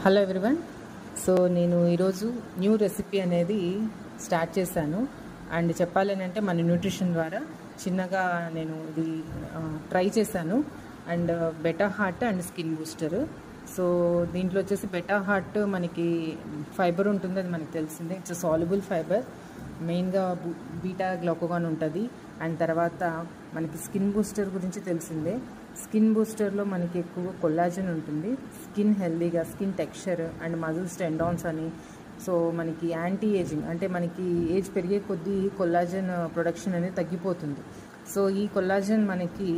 Hello everyone. So నేను ఈరోజు new recipe అనేది స్టార్ట్ చేశాను. అండ్ చెప్పాలని అంటే మన న్యూట్రిషన్ ద్వారా చిన్నగా నేను ఇది ట్రై చేశాను. And beta heart and skin booster. So దీంట్లో వచ్చేసి బెటా హార్ట్ మనకి ఫైబర్ ఉంటుంది, అది మనకి తెలిసిందే. ఇట్స్ సాల్యుబుల్ ఫైబర్, మెయిన్గా బీటా గ్లూకాగాన్ ఉంటుంది. అండ్ తర్వాత మనకి స్కిన్ బూస్టర్ గురించి తెలిసిందే. స్కిన్ బూస్టర్లో మనకి ఎక్కువ కొల్లాజన్ ఉంటుంది, స్కిన్ హెల్దీగా, skin texture and muscles tendons అని. సో మనకి యాంటీ ఏజింగ్ అంటే మనకి ఏజ్ పెరిగే కొద్దీ కొల్లాజన్ ప్రొడక్షన్ అనేది తగ్గిపోతుంది. సో ఈ కొల్లాజన్ మనకి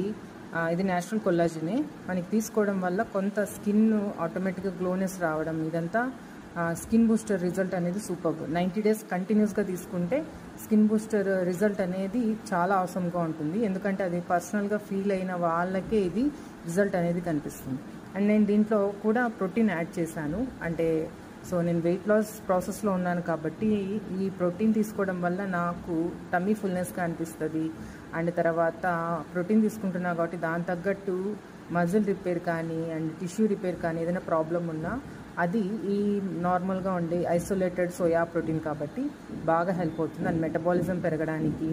ఇది న్యాచురల్ కొల్లాజనే. మనకి తీసుకోవడం వల్ల కొంత స్కిన్ ఆటోమేటిక్గా గ్లోనెస్ రావడం, ఇదంతా స్కిన్ బూస్టర్ రిజల్ట్ అనేది సూపర్. 90 days కంటిన్యూస్గా తీసుకుంటే స్కిన్ బూస్టర్ రిజల్ట్ అనేది చాలా అవసరంగా ఉంటుంది. ఎందుకంటే అది పర్సనల్గా ఫీల్ అయిన వాళ్ళకే ఇది రిజల్ట్ అనేది కనిపిస్తుంది. అండ్ నేను దీంట్లో కూడా ప్రోటీన్ యాడ్ చేశాను. అంటే సో నేను వెయిట్ లాస్ ప్రాసెస్లో ఉన్నాను కాబట్టి ఈ ప్రోటీన్ తీసుకోవడం వల్ల నాకు టమ్మీ ఫుల్నెస్గా అనిపిస్తుంది. అండ్ తర్వాత ప్రోటీన్ తీసుకుంటున్నా కాబట్టి దాని తగ్గట్టు మజిల్ రిపేర్ కానీ అండ్ టిష్యూ రిపేర్ కానీ ఏదైనా ప్రాబ్లం ఉన్నా అది ఈ నార్మల్గా ఉండే ఐసోలేటెడ్ సోయా ప్రోటీన్ కాబట్టి బాగా హెల్ప్ అవుతుంది. అండ్ మెటబాలిజం పెరగడానికి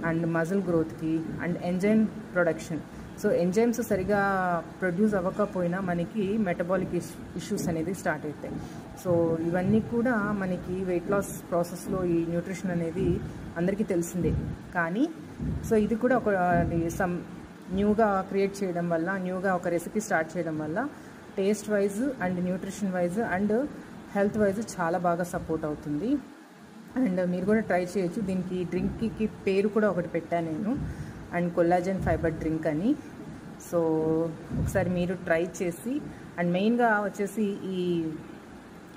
అండ్ మజిల్ గ్రోత్కి and enzyme production. So enzymes సరిగా ప్రొడ్యూస్ అవ్వకపోయినా మనకి మెటబాలిక్ ఇష్యూస్ అనేది స్టార్ట్ అవుతాయి. సో ఇవన్నీ కూడా మనకి వెయిట్ లాస్ ప్రాసెస్లో ఈ న్యూట్రిషన్ అనేది అందరికీ తెలిసిందే. కానీ సో ఇది కూడా ఒక న్యూగా క్రియేట్ చేయడం వల్ల, న్యూగా ఒక రెసిపీ స్టార్ట్ చేయడం వల్ల taste wise and nutrition wise and health wise చాలా బాగా సపోర్ట్ అవుతుంది. అండ్ మీరు కూడా ట్రై చేయొచ్చు. దీనికి డ్రింక్కి పేరు కూడా ఒకటి పెట్టాను నేను, అండ్ కొల్లాజన్ ఫైబర్ డ్రింక్ అని. సో ఒకసారి మీరు ట్రై చేసి, అండ్ మెయిన్గా వచ్చేసి ఈ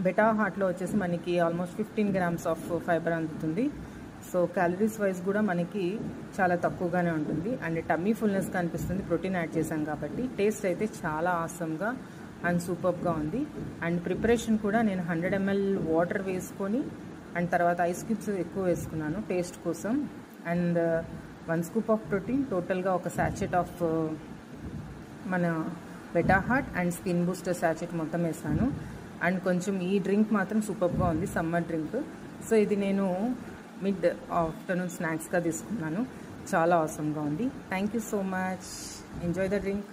బెటా హార్ట్లో వచ్చేసి మనకి ఆల్మోస్ట్ 15 grams ఆఫ్ ఫైబర్ అందుతుంది. సో క్యాలరీస్ వైజ్ కూడా మనకి చాలా తక్కువగానే ఉంటుంది. అండ్ టమ్మీ ఫుల్నెస్ కనిపిస్తుంది, ప్రోటీన్ యాడ్ చేశాం కాబట్టి. టేస్ట్ అయితే చాలా ఆసమ్గా అండ్ సూపర్గా ఉంది. అండ్ ప్రిపరేషన్ కూడా నేను 100 ml వాటర్ వేసుకొని అండ్ తర్వాత ఐస్ క్యూబ్స్ ఎక్కువ వేసుకున్నాను టేస్ట్ కోసం. అండ్ 1 scoop ఆఫ్ ప్రోటీన్, టోటల్గా ఒక సాచెట్ ఆఫ్ మన beta heart and skin booster sachet మొత్తం వేసాను. అండ్ కొంచెం ఈ డ్రింక్ మాత్రం సూపర్గా ఉంది, సమ్మర్ డ్రింక్. సో ఇది నేను మిడ్ ఆఫ్టర్నూన్ స్నాక్స్గా తీసుకున్నాను. చాలా అవసరంగా ఉంది. Thank you so much. Enjoy the drink.